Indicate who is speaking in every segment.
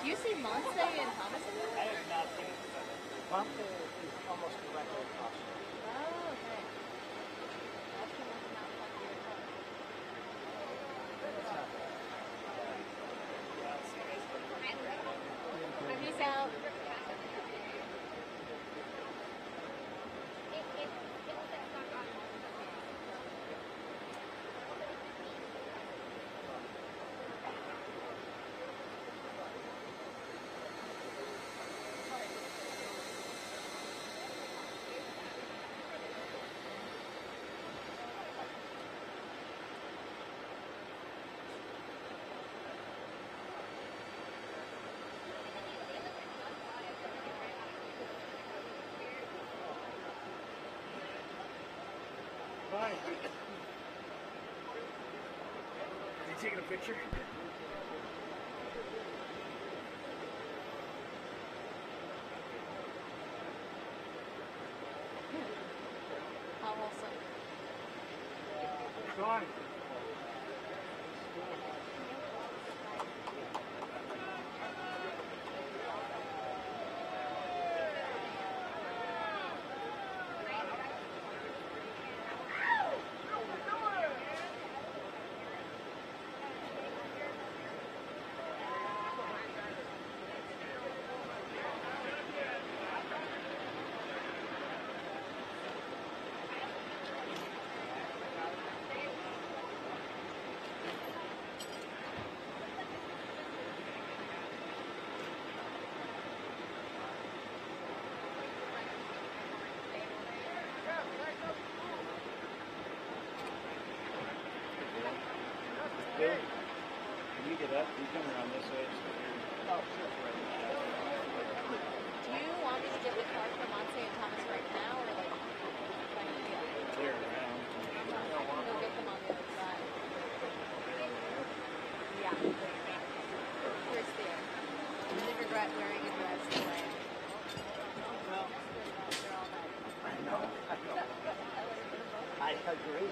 Speaker 1: Do you see Monse and Thomas in there?
Speaker 2: I have not seen it.
Speaker 3: Monte is almost directly across from us.
Speaker 1: Oh, okay. That's the one not like your car. Peace out.
Speaker 2: Fine. You taking a picture?
Speaker 1: How wholesome.
Speaker 2: Fine.
Speaker 4: Bill, when you get up, you come around this way.
Speaker 3: Oh, sure.
Speaker 1: Do you want me to get the card for Monse and Thomas right now, or like, yeah?
Speaker 4: Clear around.
Speaker 1: I can go get them on the other side. Yeah. Here's Theo. I really regret wearing a dress today.
Speaker 3: Well, I know. I agree.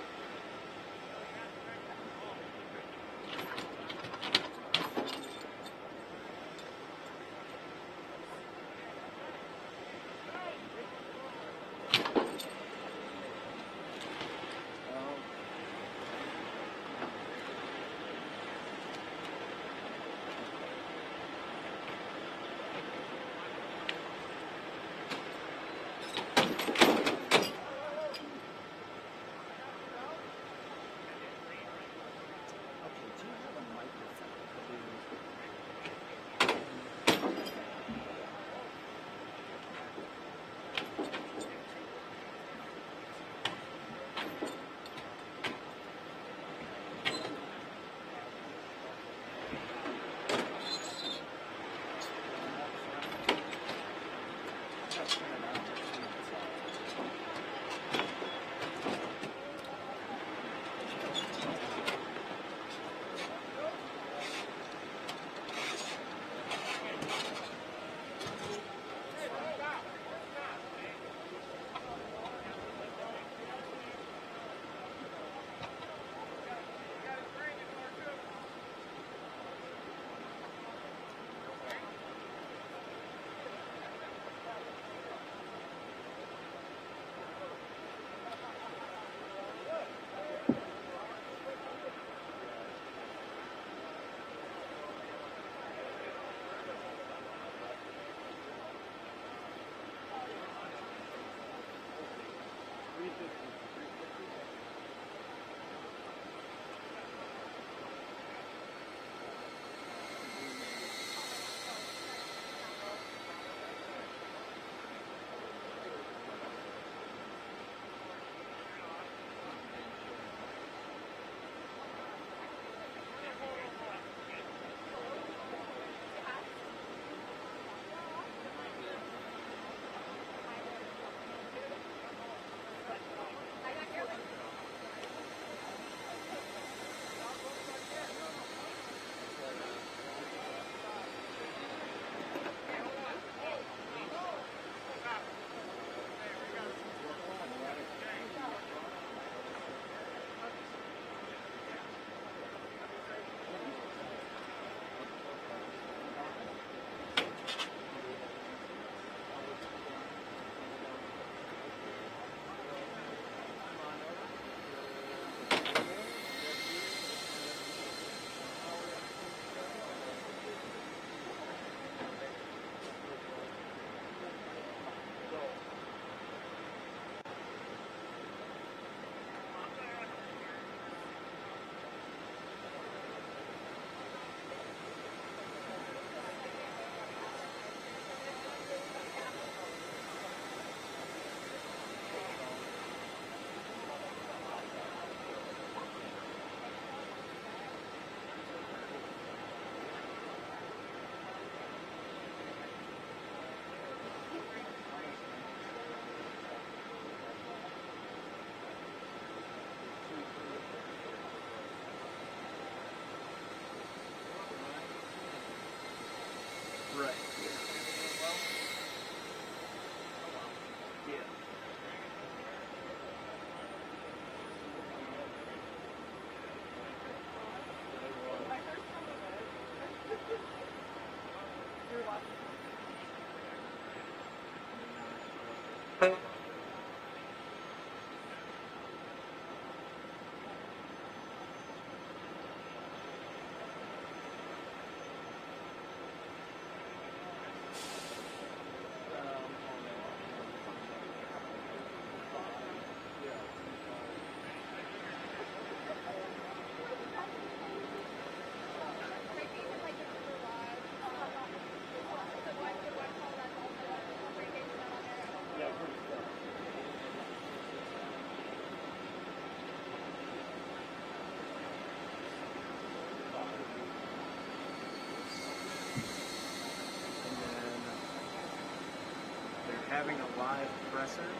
Speaker 4: Having a live presser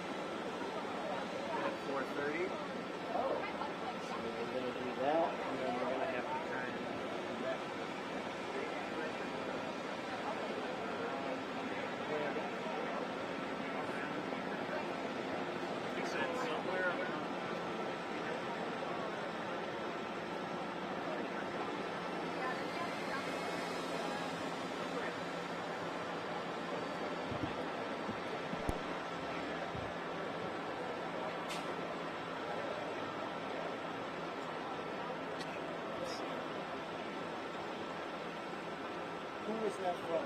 Speaker 4: at 4:30. So we're going to do that, and then we're going to have to try and come back. He said somewhere around. Who was that from?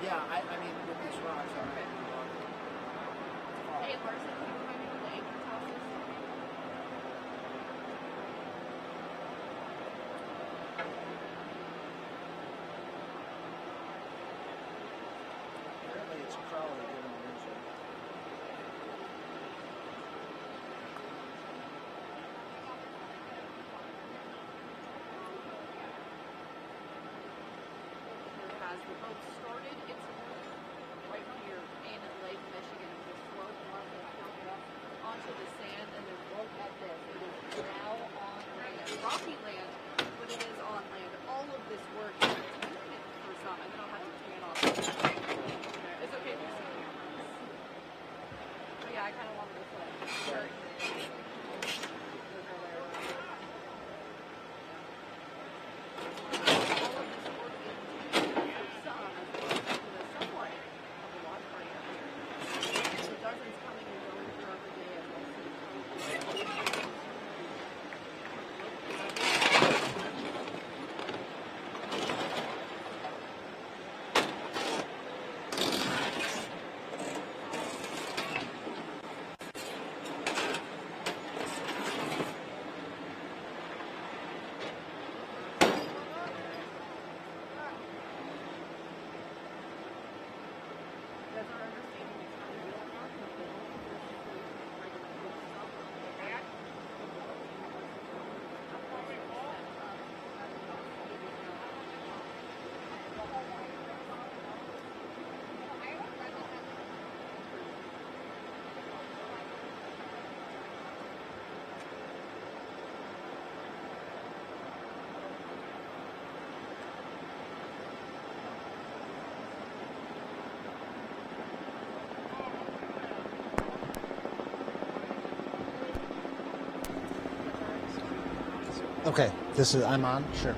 Speaker 3: Yeah, I mean, with these rocks, all right.
Speaker 1: Hey, Larson, can you remind me what the acre toss is?
Speaker 3: Apparently it's Crowley giving the news.
Speaker 1: Has the boat started? It's right here in Lake Michigan. It's a slope,
Speaker 5: Okay, I'm on. Sure.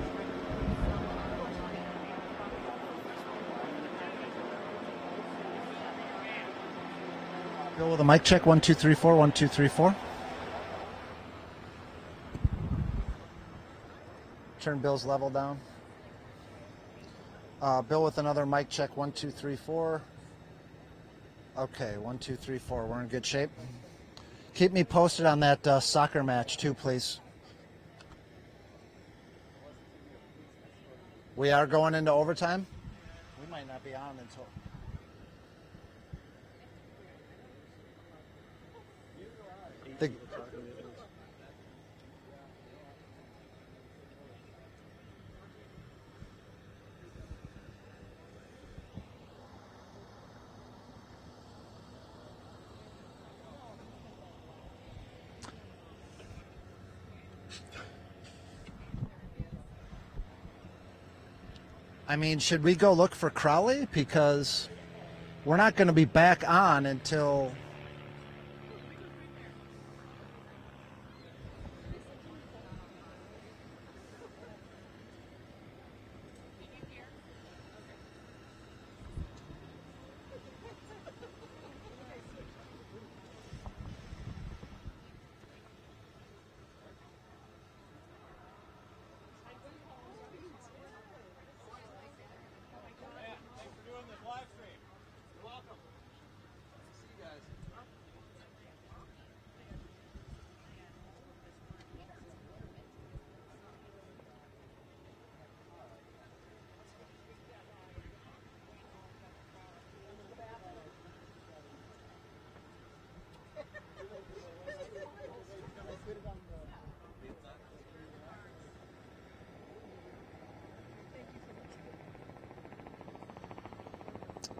Speaker 5: Bill with a mic check. 1 2 3 4. 1 2 3 4. Turn Bill's level down. Bill with another mic check. 1 2 3 4. Okay, 1 2 3 4. We're in good shape. Keep me posted on that soccer match too, please. We are going into overtime. We might not be on until. The, I mean, should we go look for Crowley? Because we're not going to be back on until.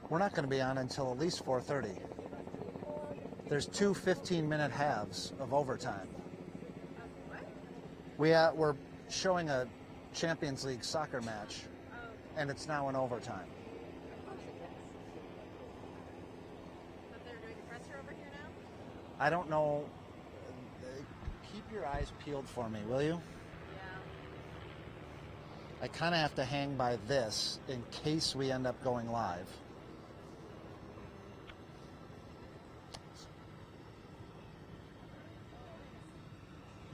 Speaker 5: We're not going to be on until at least 4:30. There's two 15-minute halves of overtime. We're showing a Champions League soccer match, and it's now in overtime.
Speaker 1: But they're doing the presser over here now?
Speaker 5: I don't know. Keep your eyes peeled for me, will you?
Speaker 1: Yeah.
Speaker 5: I kind of have to hang by this in case we end up going live.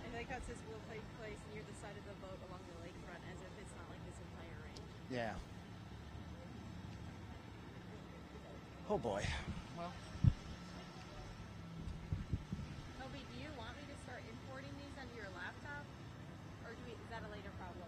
Speaker 1: I like how it says will take place near the side of the boat along the lakefront, as if it's not like this entire range.
Speaker 5: Yeah. Oh boy. Well.
Speaker 1: Toby, do you want me to start importing these onto your laptop? Or is that a later problem?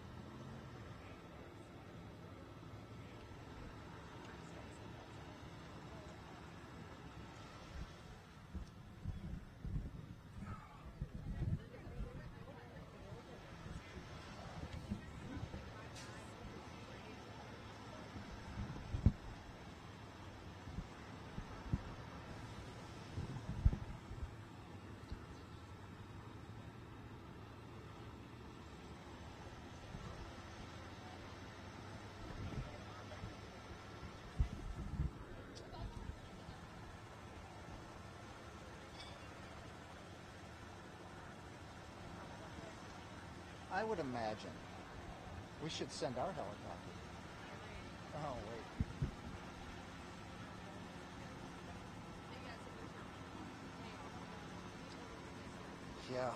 Speaker 5: I would imagine we should send our helicopter. Oh, wait. Yeah.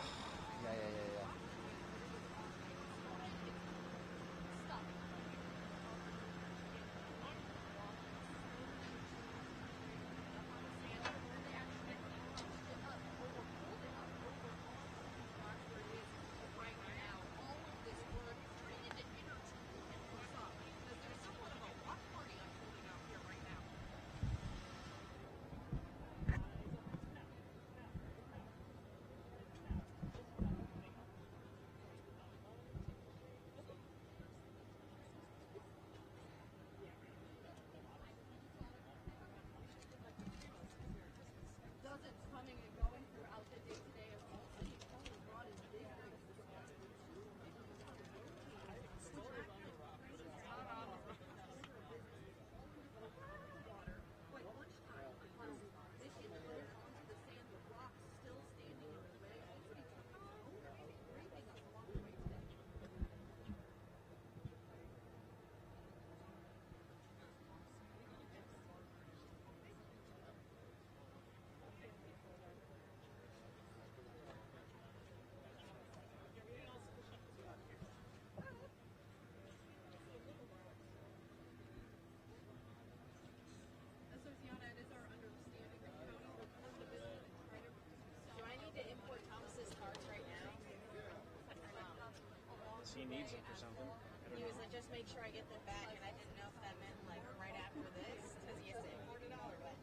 Speaker 4: he needs them for something. I don't
Speaker 1: He was
Speaker 4: know.
Speaker 1: like, just make sure I get them back, and I didn't know if that meant like right after this, because he has to import it all, or what.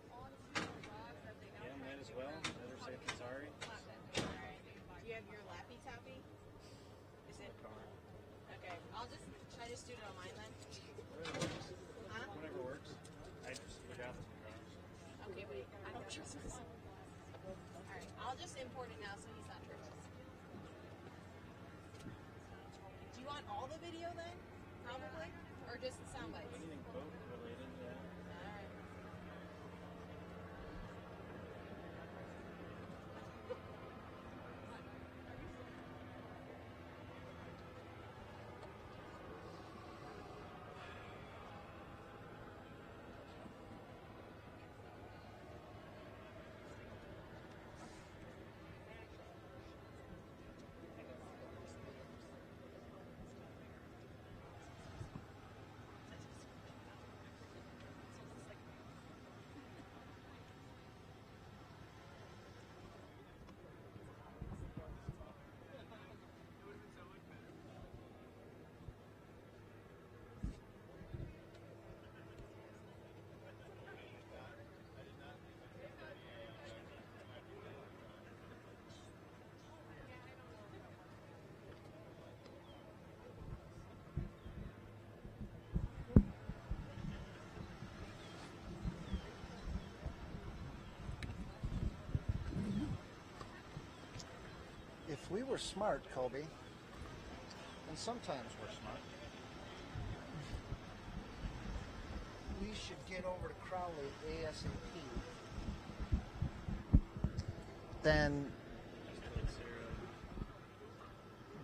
Speaker 4: Yeah, might as well. Better safe than sorry.
Speaker 1: Alright. Do you have your Lappy Tappy? Is it? Okay. Should I just do it on mine then?
Speaker 4: Whatever works.
Speaker 1: Huh?
Speaker 4: Whatever works. I just forgot this one, guys.
Speaker 1: Okay, wait. I don't trust this. Alright. I'll just import it now so he's not tricked. Do you want all the video then? Probably? Or just the sound bites?
Speaker 4: Anything boat related, yeah.
Speaker 1: Alright.
Speaker 5: If we were smart, Kobe, and sometimes we're smart, we should get over to Crowley ASAP. Then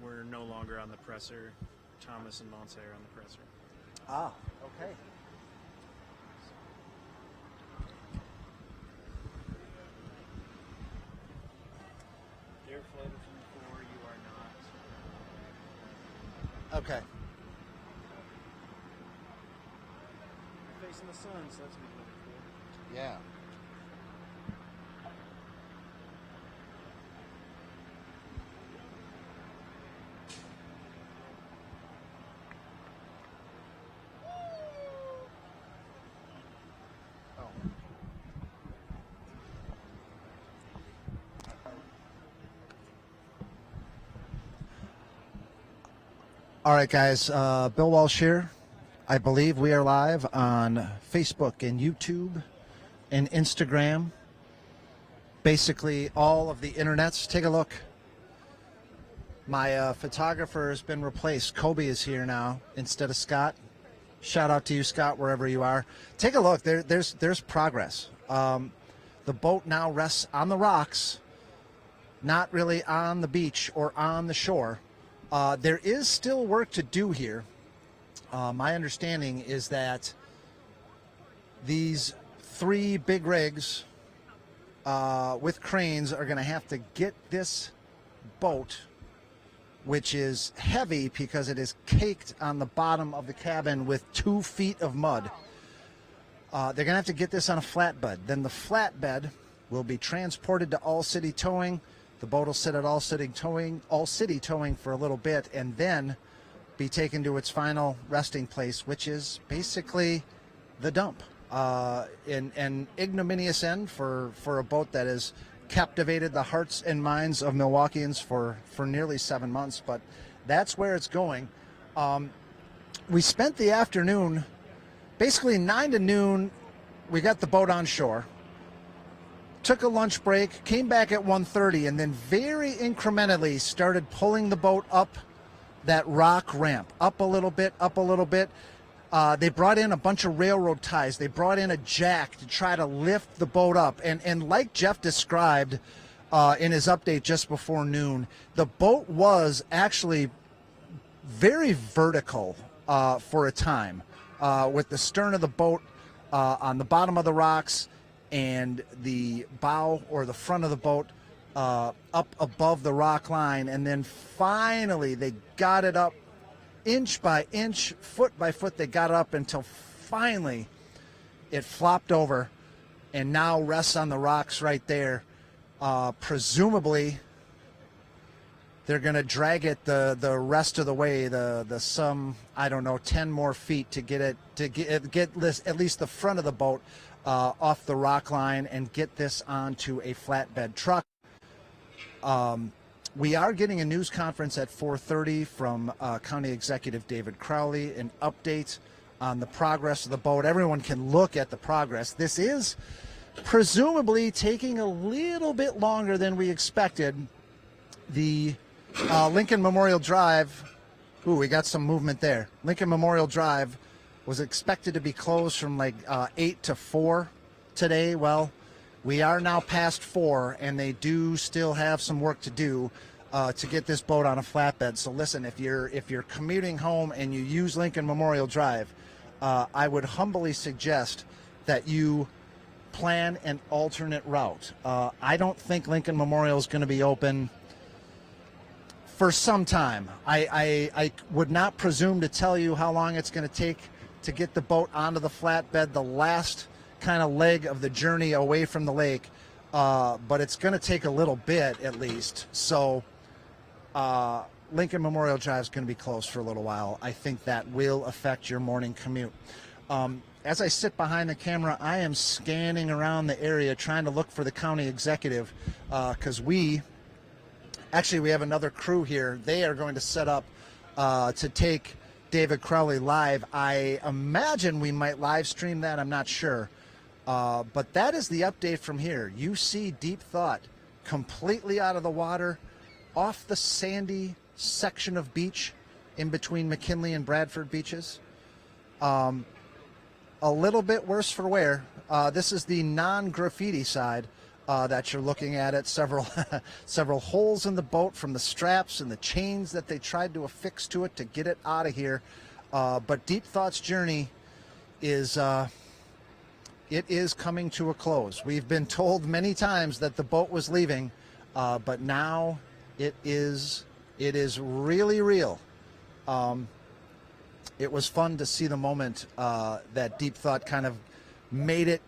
Speaker 4: We're no longer on the presser. Thomas and Montse are on the presser.
Speaker 5: okay.
Speaker 4: They're floated from before. You are not.
Speaker 5: Okay.
Speaker 4: You're facing the sun, so that's gonna be really cool.
Speaker 5: Yeah. Oh. All right, guys. Bill Walsh here. I believe we are live on Facebook and YouTube and Instagram. Basically, all of the internets. Take a look. My photographer has been replaced. Kobe is here now instead of Scott. Shout out to you, Scott, wherever you are. Take a look. There's progress. The boat now rests on the rocks, not really on the beach or on the shore. There is still work to do here. My understanding is that these 3 big rigs with cranes are going to have to get this boat, which is heavy because it is caked on the bottom of the cabin with 2 feet of mud. They're going to have to get this on a flatbed. Then the flatbed will be transported to All City Towing. The boat will sit at All City Towing for a little bit, and then be taken to its final resting place, which is basically the dump. An ignominious end for a boat that has captivated the hearts and minds of Milwaukeeans for nearly 7 months, but that's where it's going. We spent the afternoon, basically 9 to noon, we got the boat on shore, took a lunch break, came back at 1:30, and then very incrementally started pulling the boat up that rock ramp, up a little bit, up a little bit. They brought in a bunch of railroad ties. They brought in a jack to try to lift the boat up. And like Jeff described in his update just before noon, the boat was actually very vertical for a time, with the stern of the boat on the bottom of the rocks and the bow or the front of the boat up above the rock line. And then finally they got it up inch by inch, foot by foot. They got it up until finally it flopped over and now rests on the rocks right there. Presumably They're going to drag it the rest of the way, the some, I don't know, 10 more feet to get at least the front of the boat off the rock line and get this onto a flatbed truck. We are getting a news conference at 4:30 from County Executive David Crowley, an update on the progress of the boat. Everyone can look at the progress. This is presumably taking a little bit longer than we expected. The Lincoln Memorial Drive, ooh, we got some movement there. Lincoln Memorial Drive was expected to be closed from like 8 to 4 today. Well, we are now past 4, and they do still have some work to do to get this boat on a flatbed. So listen, if you're commuting home and you use Lincoln Memorial Drive, I would humbly suggest that you plan an alternate route. I don't think Lincoln Memorial is going to be open for some time. I would not presume to tell you how long it's going to take to get the boat onto the flatbed, the last kind of leg of the journey away from the lake, but it's going to take a little bit at least. So Lincoln Memorial Drive is going to be closed for a little while. I think that will affect your morning commute. As I sit behind the camera, I am scanning around the area trying to look for the county executive, because we have another crew here. They are going to set up to take David Crowley live. I imagine we might live stream that. I'm not sure. But that is the update from here. You see Deep Thought completely out of the water, off the sandy section of beach in between McKinley and Bradford beaches. A little bit worse for wear. This is the non-graffiti side that you're looking at. Several holes in the boat from the straps and the chains that they tried to affix to it to get it out of here. But Deep Thought's journey is it is coming to a close. We've been told many times that the boat was leaving, but now it is really real. It was fun to see the moment that Deep Thought kind of made it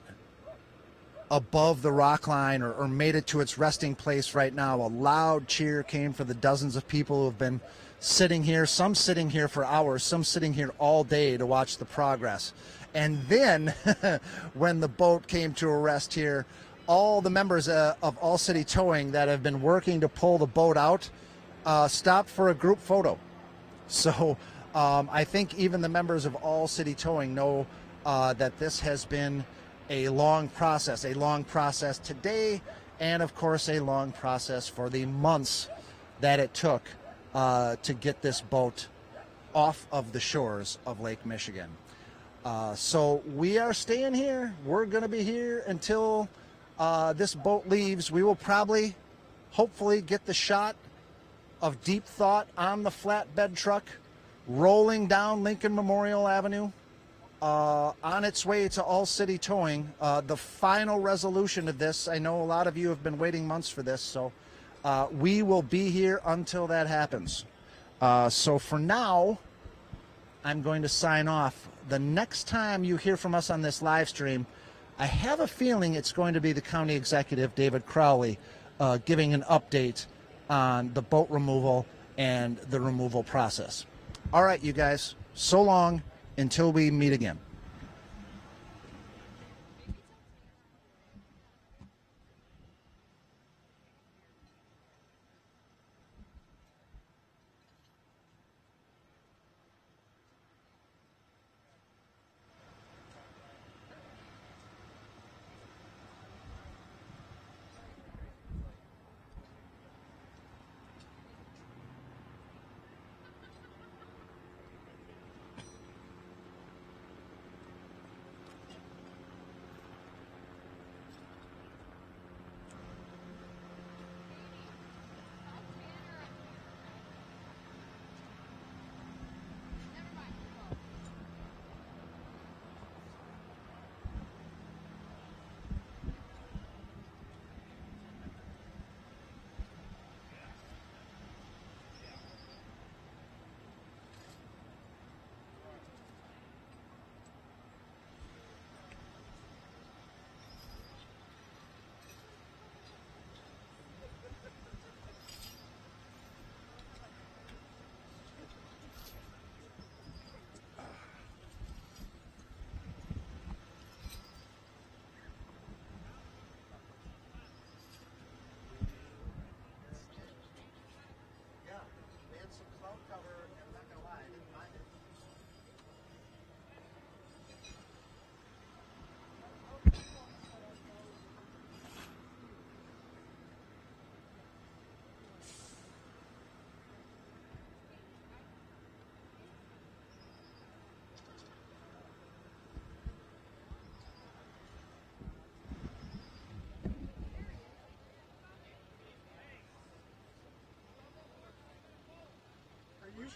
Speaker 5: above the rock line, or made it to its resting place right now. A loud cheer came for the dozens of people who have been sitting here, some sitting here for hours, some sitting here all day to watch the progress. And then when the boat came to a rest here, all the members of All City Towing that have been working to pull the boat out stopped for a group photo. So I think even the members of All City Towing know that this has been a long process today, and of course a long process for the months that it took to get this boat off of the shores of Lake Michigan. So we are staying here. We're going to be here until this boat leaves. We will probably, hopefully, get the shot of Deep Thought on the flatbed truck rolling down Lincoln Memorial Avenue on its way to All City Towing. The final resolution of this, I know a lot of you have been waiting months for this, so we will be here until that happens. So for now, I'm going to sign off. The next time you hear from us on this live stream, I have a feeling it's going to be the county executive, David Crowley, giving an update on the boat removal and the removal process. All right, you guys, so long until we meet again.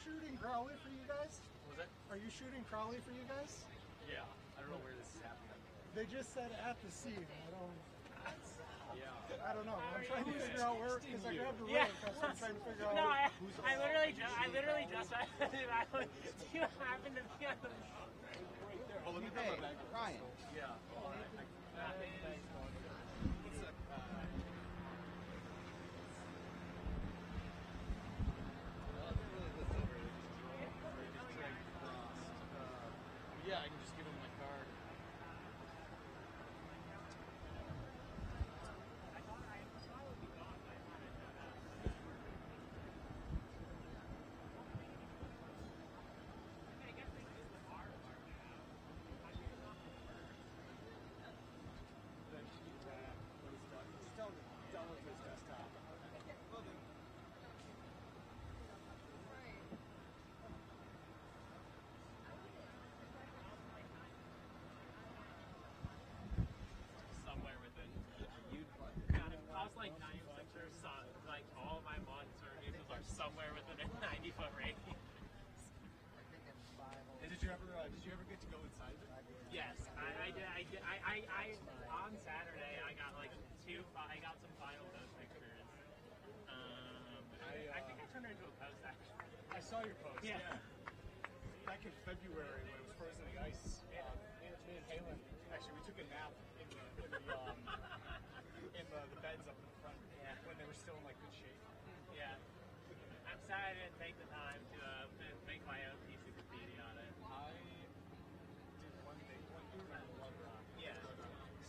Speaker 3: shooting Crowley for you guys?
Speaker 2: Was it?
Speaker 3: Are you shooting Crowley for you guys?
Speaker 2: Yeah. I don't know where this is happening.
Speaker 3: They just said at the scene.
Speaker 2: Yeah.
Speaker 3: I don't know. I'm trying to figure out where, because I grabbed a ring,
Speaker 6: Yeah.
Speaker 3: so I'm trying to figure out.
Speaker 6: No,
Speaker 3: who's
Speaker 6: I literally just do you happen to be on the
Speaker 2: Oh, let me
Speaker 5: Hey, Ryan.
Speaker 2: Yeah. Yeah, I can just give him my card.
Speaker 6: somewhere within. God, it costs like 9 bucks or so. Like all of my mods or uses are somewhere within a 90-foot radius.
Speaker 2: Did you ever get to go inside it?
Speaker 6: Yes, I did. On Saturday I got like I got some final those pictures. I think I turned it into a post actually.
Speaker 2: I saw your post.
Speaker 6: Yeah.
Speaker 2: Back in February when it was frozen the ice, me and Halen actually we took a nap in the beds up in the front when they were still in like good shape.
Speaker 6: Yeah. I'm sorry I didn't take the time to make my own piece of graffiti on it.
Speaker 2: I did one round of love rock.
Speaker 6: Yeah.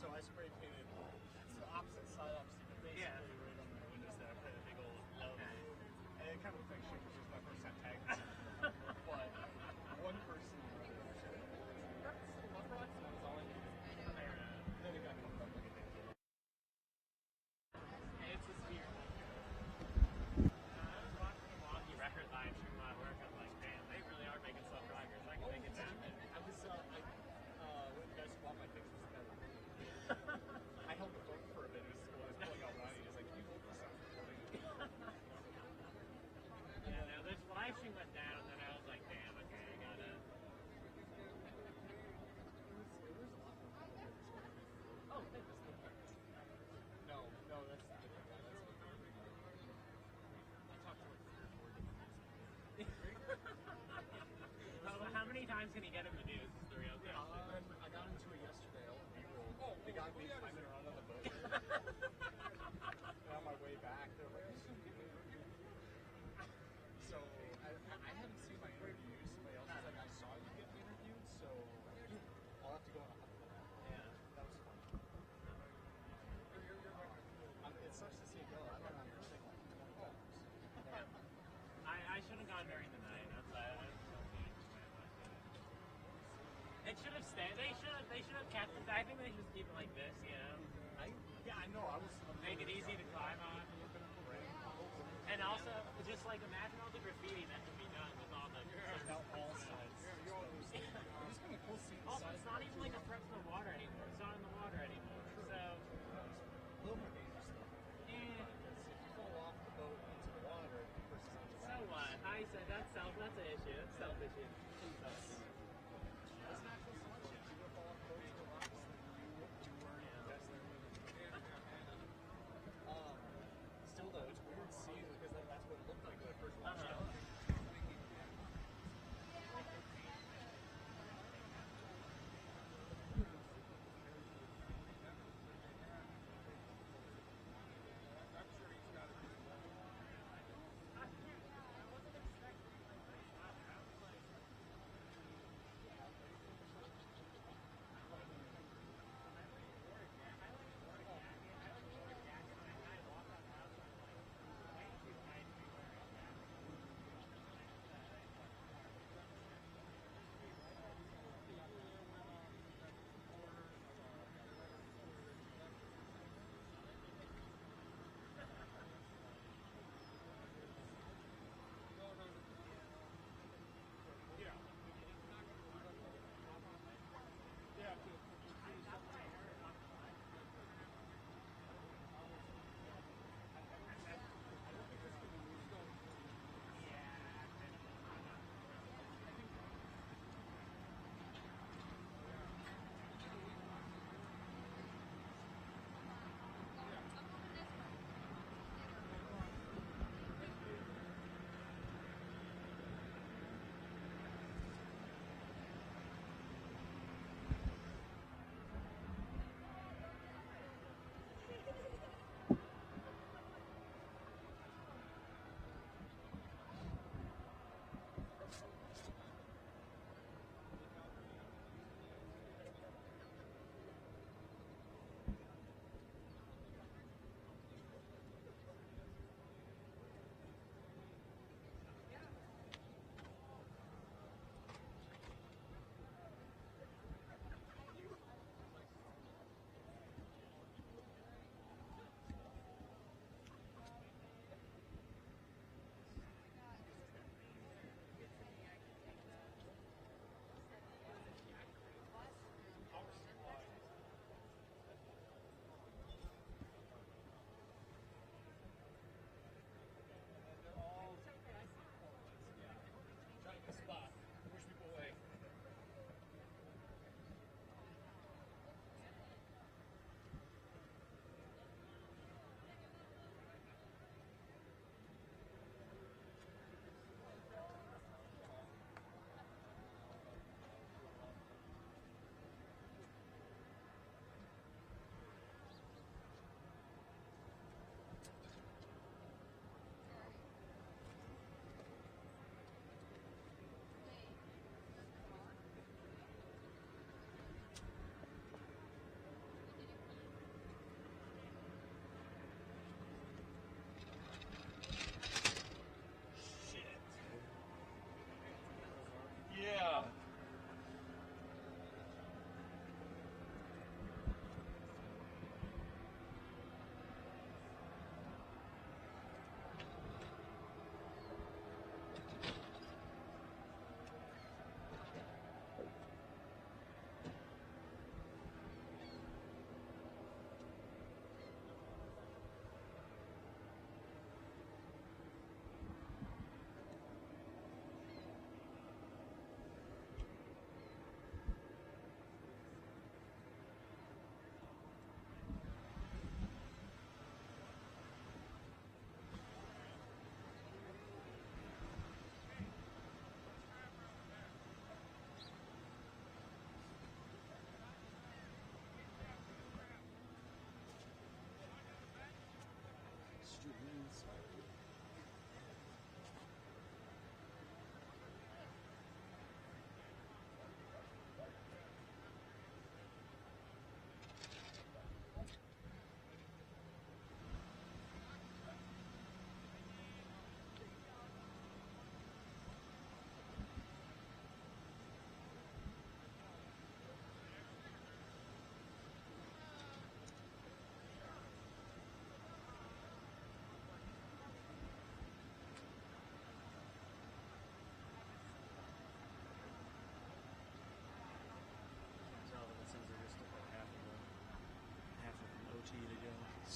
Speaker 2: So I spray painted the opposite side, obviously, but basically
Speaker 6: Yeah.
Speaker 2: right on the windows there, I put a big old love.
Speaker 6: Okay.
Speaker 2: And it kind of looked like shit because it was my first time tagging someone. But one person that's love rocks, and that was all I needed. Then it got covered up like a big deal.
Speaker 6: It's a spear. I was watching Milwaukee record live stream while I work. I'm like, man, they really are making stuff drivers. I can make it happen.
Speaker 2: I was, when you guys swapped my pictures, I held the phone for a minute when I was pulling out wine. He was like, can you hold this up?
Speaker 6: Yeah, no, this live stream went down, and I was like, damn, okay, I gotta.
Speaker 2: Oh, hey, this is the No, that's the different guy. That's the I talked to like 3 or 4 different guys.
Speaker 6: How many times can he get him to do? This is the real question.
Speaker 2: I got into it yesterday. Oh, they got me climbing around on the boat. And on my way back, they're like, so I haven't seen my interviews. Somebody else was like, I saw you get interviewed, so I'll have to go on a hunt for that.
Speaker 6: Yeah.
Speaker 2: That was fun. It sucks to see it go. I don't know. It's like 20 hours.
Speaker 6: I should have gone during the night. It should have stayed. They should have kept it. I think they should keep it like this, you know.
Speaker 2: I know. I was
Speaker 6: Make it easy to climb on. And also, just like imagine all the graffiti that can be done with all the.
Speaker 2: Now all sides. It's gonna be cool seeing the
Speaker 6: Also,
Speaker 2: sides.
Speaker 6: it's not even like a threat to the water anymore. It's not in the water anymore. So.
Speaker 2: A little more dangerous though.
Speaker 6: Eh.
Speaker 2: Because if you fall off the boat into the water versus on the
Speaker 6: So what? I said that's an issue. That's self issue.
Speaker 2: That's natural selection. If you go fall off the boat into the rocks, then you weren't the best there. Still though, it's weird seeing because that's what it looked like when I first watched it.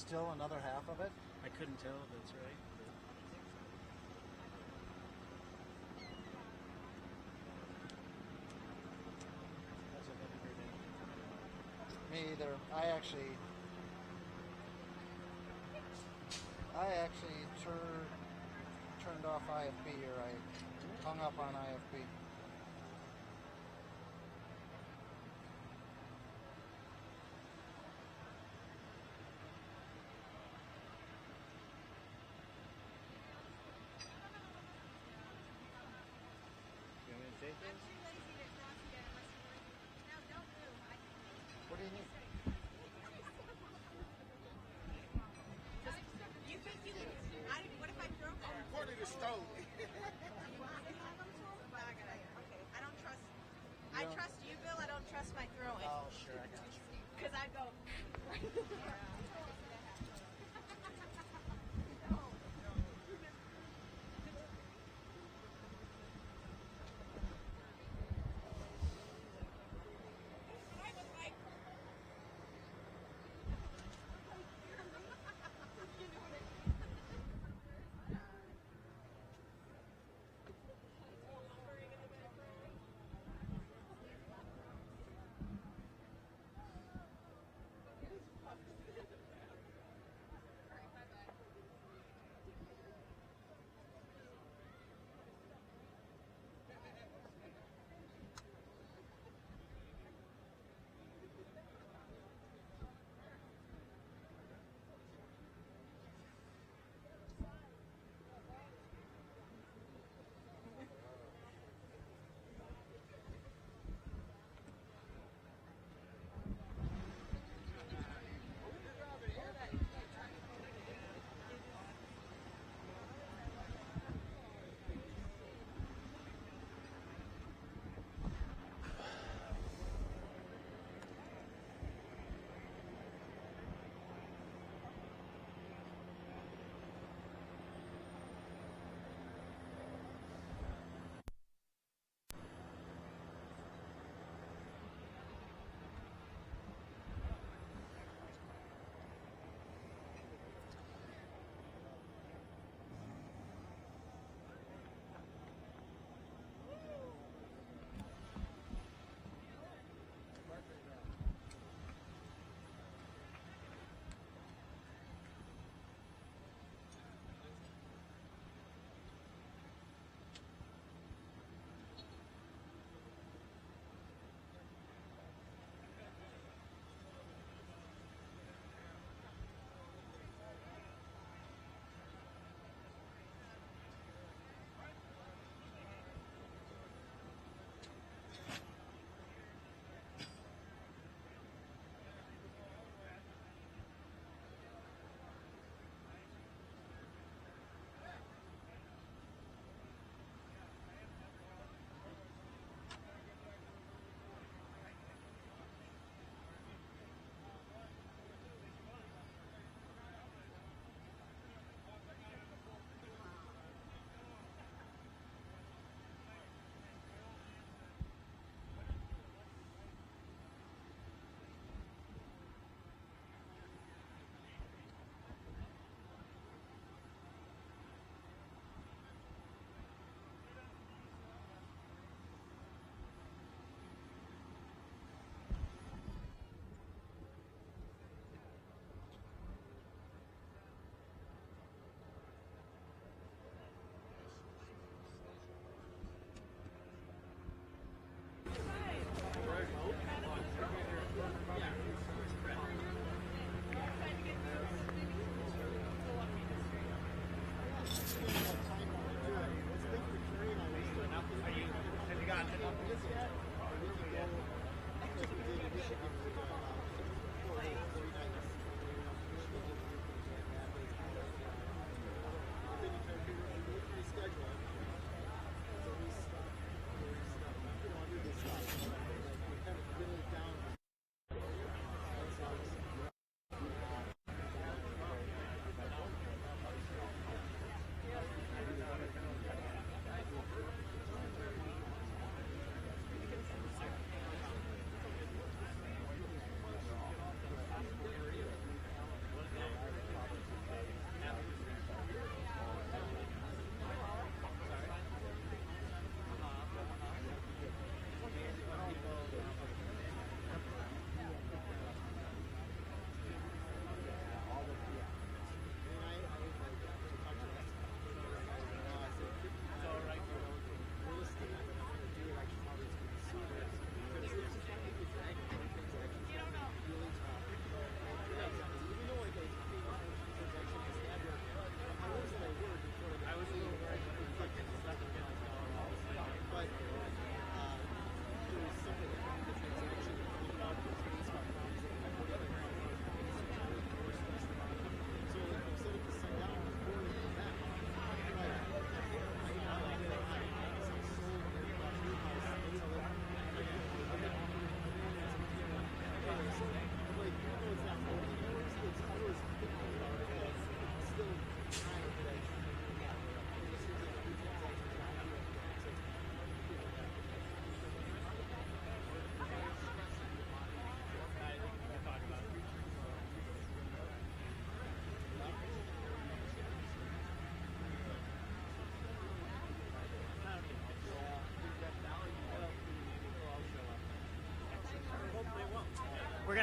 Speaker 5: still another half of it?
Speaker 4: I couldn't tell if that's right.
Speaker 5: That's what me either. I actually turned off IFB, or I hung up on IFB.
Speaker 4: You want me to take
Speaker 1: I'm
Speaker 4: this?
Speaker 1: too lazy to cross yet unless you want to. No, don't move. I can
Speaker 5: What do you need?
Speaker 1: You think you can? What if I broke it?
Speaker 3: According to Stone.
Speaker 1: You want me to have them to him? But I gotta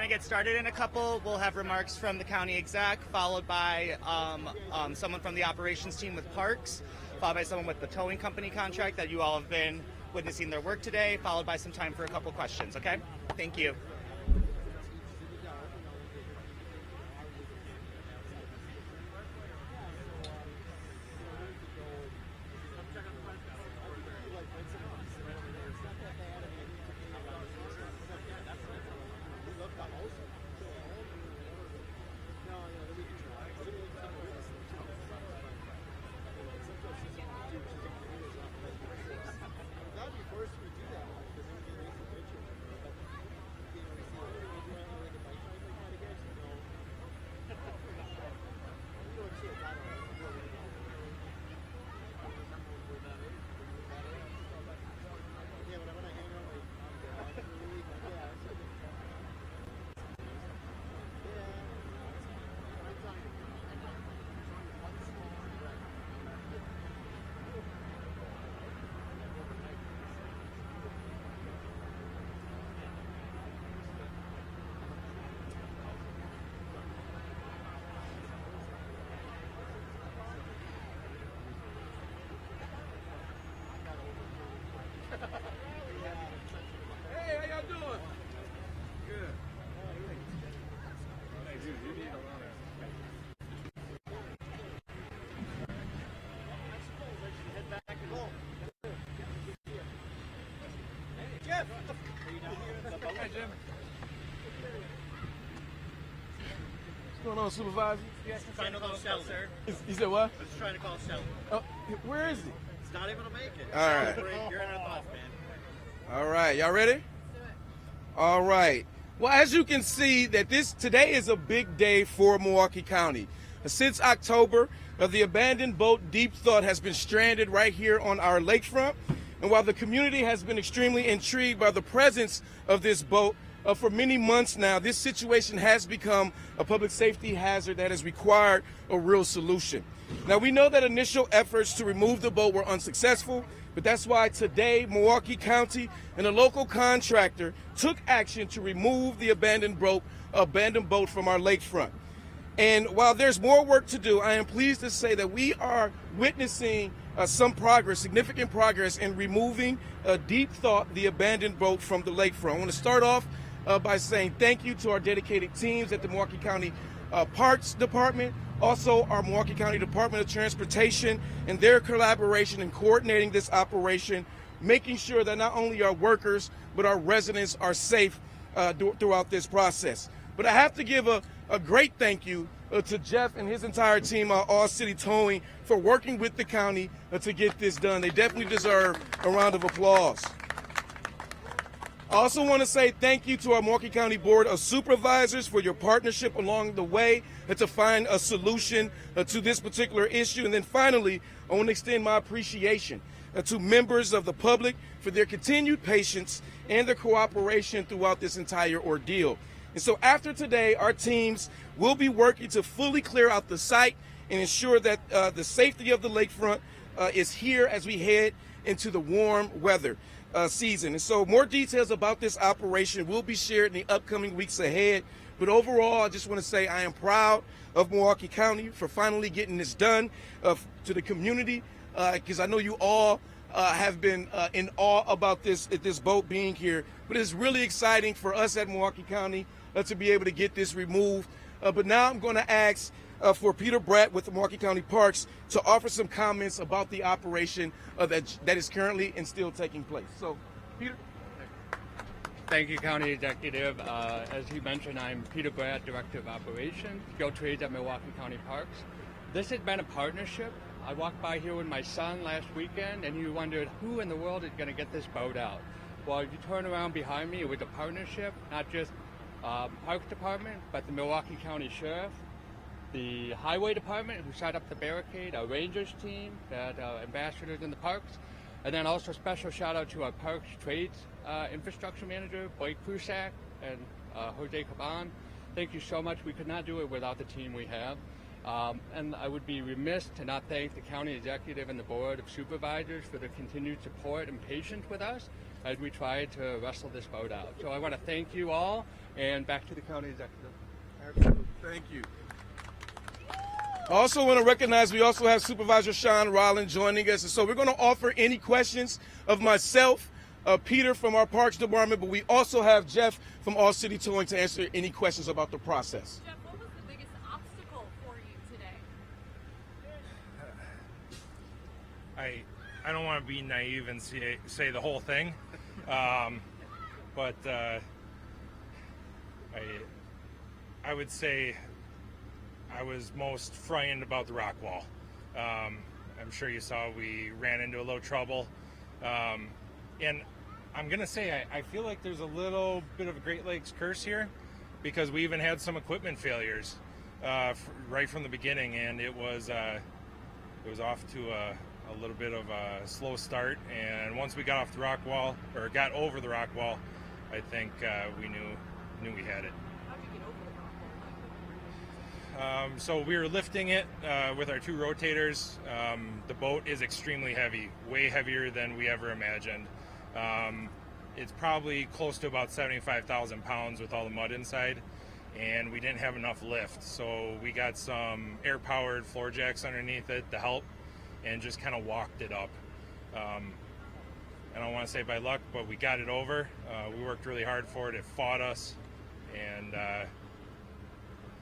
Speaker 7: to get started in a couple. We'll have remarks from the county exec, followed by someone from the operations team with parks, followed by someone with the towing company contract that you all have been witnessing their work today, followed by some time for a couple questions, okay? Thank you.
Speaker 8: Hey, how y'all doing? Good. You need a lot of.
Speaker 3: Jeff!
Speaker 8: Hey, Jim. What's going on, Supervisor?
Speaker 3: Trying to call Shell, sir.
Speaker 8: You said what?
Speaker 3: I'm just trying to call Shell.
Speaker 8: Oh, where is he?
Speaker 3: It's not able to make it.
Speaker 8: All right.
Speaker 3: You're in our thoughts, man.
Speaker 8: All right, y'all ready? All right. Well, as you can see, that today is a big day for Milwaukee County. Since October, the abandoned boat Deep Thought has been stranded right here on our lakefront. And while the community has been extremely intrigued by the presence of this boat for many months now, this situation has become a public safety hazard that has required a real solution. Now, we know that initial efforts to remove the boat were unsuccessful, but that's why today Milwaukee County and a local contractor took action to remove the abandoned boat from our lakefront. And while there's more work to do, I am pleased to say that we are witnessing some progress, significant progress in removing Deep Thought, the abandoned boat, from the lakefront. I want to start off by saying thank you to our dedicated teams at the Milwaukee County Parks Department, also our Milwaukee County Department of Transportation, and their collaboration in coordinating this operation, making sure that not only our workers but our residents are safe throughout this process. But I have to give a great thank you to Jeff and his entire team, All City Towing, for working with the county to get this done. They definitely deserve a round of applause. I also want to say thank you to our Milwaukee County Board of Supervisors for your partnership along the way to find a solution to this particular issue. And then finally, I want to extend my appreciation to members of the public for their continued patience and their cooperation throughout this entire ordeal. And so after today, our teams will be working to fully clear out the site and ensure that the safety of the lakefront is here as we head into the warm weather season. And so more details about this operation will be shared in the upcoming weeks ahead. But overall, I just want to say I am proud of Milwaukee County for finally getting this done to the community, because I know you all have been in awe about this boat being here. But it's really exciting for us at Milwaukee County to be able to get this removed. But now I'm going to ask for Peter Bratt with the Milwaukee County Parks to offer some comments about the operation that is currently and still taking place. So, Peter.
Speaker 9: Thank you, County Executive. As he mentioned, I'm Peter Bratt, Director of Operations, Field Trades at Milwaukee County Parks. This has been a partnership. I walked by here with my son last weekend, and he wondered who in the world is going to get this boat out. Well, if you turn around behind me, it was a partnership, not just Parks Department, but the Milwaukee County Sheriff, the Highway Department, who set up the barricade, our Rangers team, that ambassadors in the parks, and then also special shout out to our Parks Trades Infrastructure Manager, Blake Prusak, and Jose Caban. Thank you so much. We could not do it without the team we have. And I would be remiss to not thank the county executive and the board of supervisors for their continued support and patience with us as we try to wrestle this boat out. So I want to thank you all, and back to the county executive.
Speaker 8: Absolutely. Thank you. I also want to recognize we also have Supervisor Sean Rollin joining us. And so we're going to offer any questions of myself, Peter from our Parks Department, but we also have Jeff from All City Towing to answer any questions about the process.
Speaker 1: Jeff, what was the biggest obstacle for you today?
Speaker 10: I don't want to be naive and say the whole thing, but I would say I was most frightened about the rock wall. I'm sure you saw we ran into a little trouble, and I'm gonna say I feel like there's a little bit of a Great Lakes curse here, because we even had some equipment failures right from the beginning, and it was off to a little bit of a slow start. And once we got off the rock wall, or got over the rock wall, I think we knew we had it.
Speaker 1: How did you get over the rock wall?
Speaker 10: So we were lifting it with our 2 rotators. The boat is extremely heavy, way heavier than we ever imagined. It's probably close to about 75,000 pounds with all the mud inside, and we didn't have enough lift. So we got some air-powered floor jacks underneath it to help, and just kind of walked it up. I don't want to say by luck, but we got it over. We worked really hard for it. It fought us, and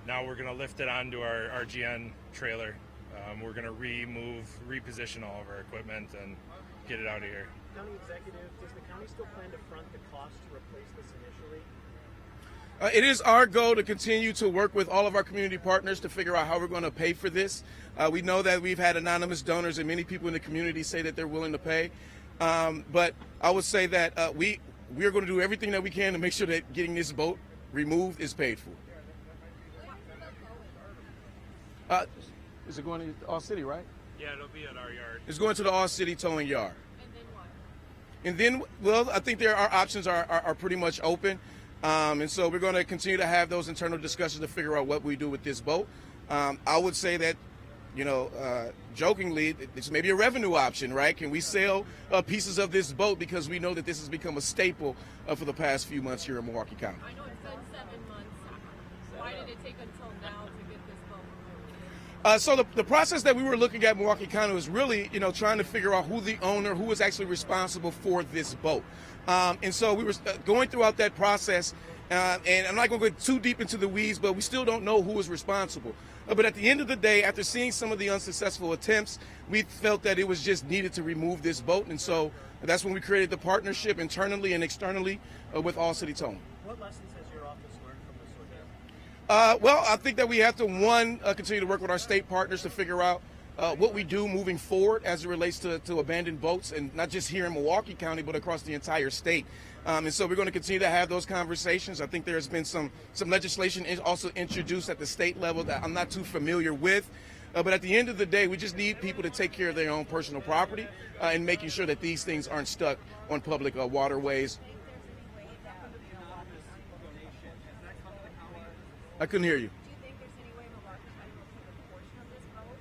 Speaker 10: now we're going to lift it onto our RGN trailer. We're going to reposition all of our equipment and get it out of here.
Speaker 3: County executive, does the county still plan to front the cost to replace this initially?
Speaker 8: It is our goal to continue to work with all of our community partners to figure out how we're going to pay for this. We know that we've had anonymous donors, and many people in the community say that they're willing to pay. But I would say that we are going to do everything that we can to make sure that getting this boat removed is paid for. Is it going to All City, right?
Speaker 10: Yeah, it'll be at our yard.
Speaker 8: It's going to the All City Towing Yard.
Speaker 1: And then what?
Speaker 8: And then, well, I think our options are pretty much open. And so we're going to continue to have those internal discussions to figure out what we do with this boat. I would say that, jokingly, it's maybe a revenue option, right? Can we sell pieces of this boat, because we know that this has become a staple for the past few months here in Milwaukee County.
Speaker 1: I know it's been 7 months. Why did it take until now to get this boat?
Speaker 8: So the process that we were looking at in Milwaukee County was really, trying to figure out who was actually responsible for this boat. And so we were going throughout that process, and I'm not going to go too deep into the weeds, but we still don't know who was responsible. But at the end of the day, after seeing some of the unsuccessful attempts, we felt that it was just needed to remove this boat. And so that's when we created the partnership internally and externally with All City Towing.
Speaker 3: What lessons has your office learned from this ordeal?
Speaker 8: Well, I think that we have to, continue to work with our state partners to figure out what we do moving forward as it relates to abandoned boats, and not just here in Milwaukee County, but across the entire state. And so we're going to continue to have those conversations. I think there's been some legislation also introduced at the state level that I'm not too familiar with. But at the end of the day, we just need people to take care of their own personal property and making sure that these things aren't stuck on public waterways. I couldn't hear you.
Speaker 1: Do you think there's any way Milwaukee County will keep a portion of this boat,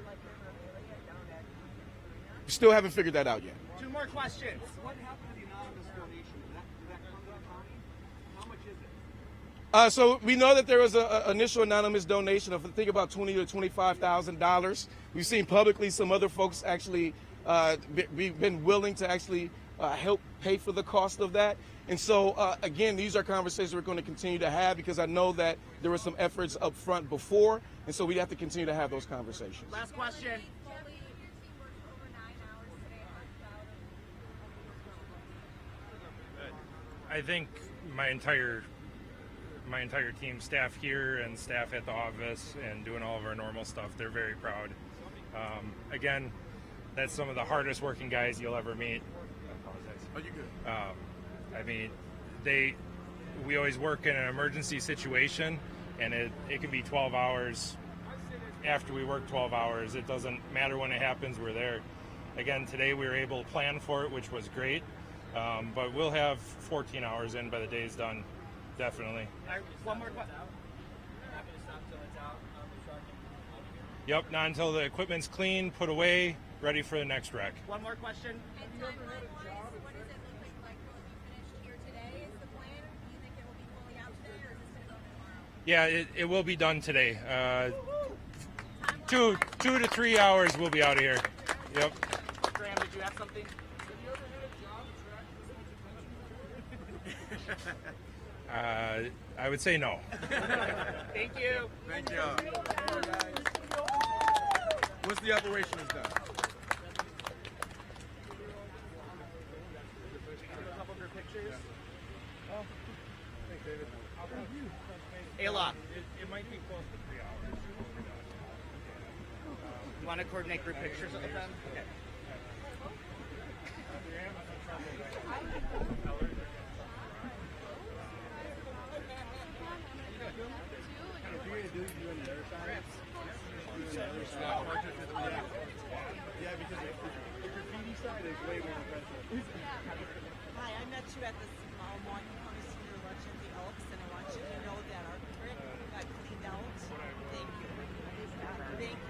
Speaker 1: like River Amelia down at Marina?
Speaker 8: We still haven't figured that out yet.
Speaker 3: 2 more questions. What happened to the anonymous donation? Did that come to the county? How much is it?
Speaker 8: So we know that there was an initial anonymous donation of, I think, about $20,000 to $25,000. We've seen publicly some other folks actually been willing to actually help pay for the cost of that. And so, again, these are conversations we're going to continue to have, because I know that there were some efforts up front before, and so we have to continue to have those conversations.
Speaker 3: Last question.
Speaker 10: I think my entire team, staff here and staff at the office and doing all of our normal stuff, they're very proud. Again, that's some of the hardest working guys you'll ever meet. I apologize.
Speaker 8: Oh, you good?
Speaker 10: I mean, we always work in an emergency situation, and it can be 12 hours after we work 12 hours. It doesn't matter when it happens, we're there. Again, today we were able to plan for it, which was great, but we'll have 14 hours in by the day's done, definitely.
Speaker 3: One more question.
Speaker 10: Yep, not until the equipment's clean, put away, ready for the next wreck.
Speaker 7: One more question.
Speaker 1: And timeline-wise, what does it look like? Will it be finished here today is the plan? Do you think it will be fully out today, or is this going to go tomorrow?
Speaker 10: Yeah, it will be done today. 2 to 3 hours we'll be out of here. Yep.
Speaker 7: Graham, did you have something?
Speaker 10: I would say no.
Speaker 7: Thank you.
Speaker 8: Thank you. Once the operation is done.
Speaker 7: A couple of pictures. Ayla,
Speaker 10: It might be close to 3 hours.
Speaker 7: you want to coordinate group pictures of them? Okay.
Speaker 3: Yeah, because the graffiti side is way more impressive.
Speaker 11: Hi, I met you at the Milwaukee County Senior Luncheon at the Elks, and I want you to know that our brick got cleaned out. Thank you. Thank you.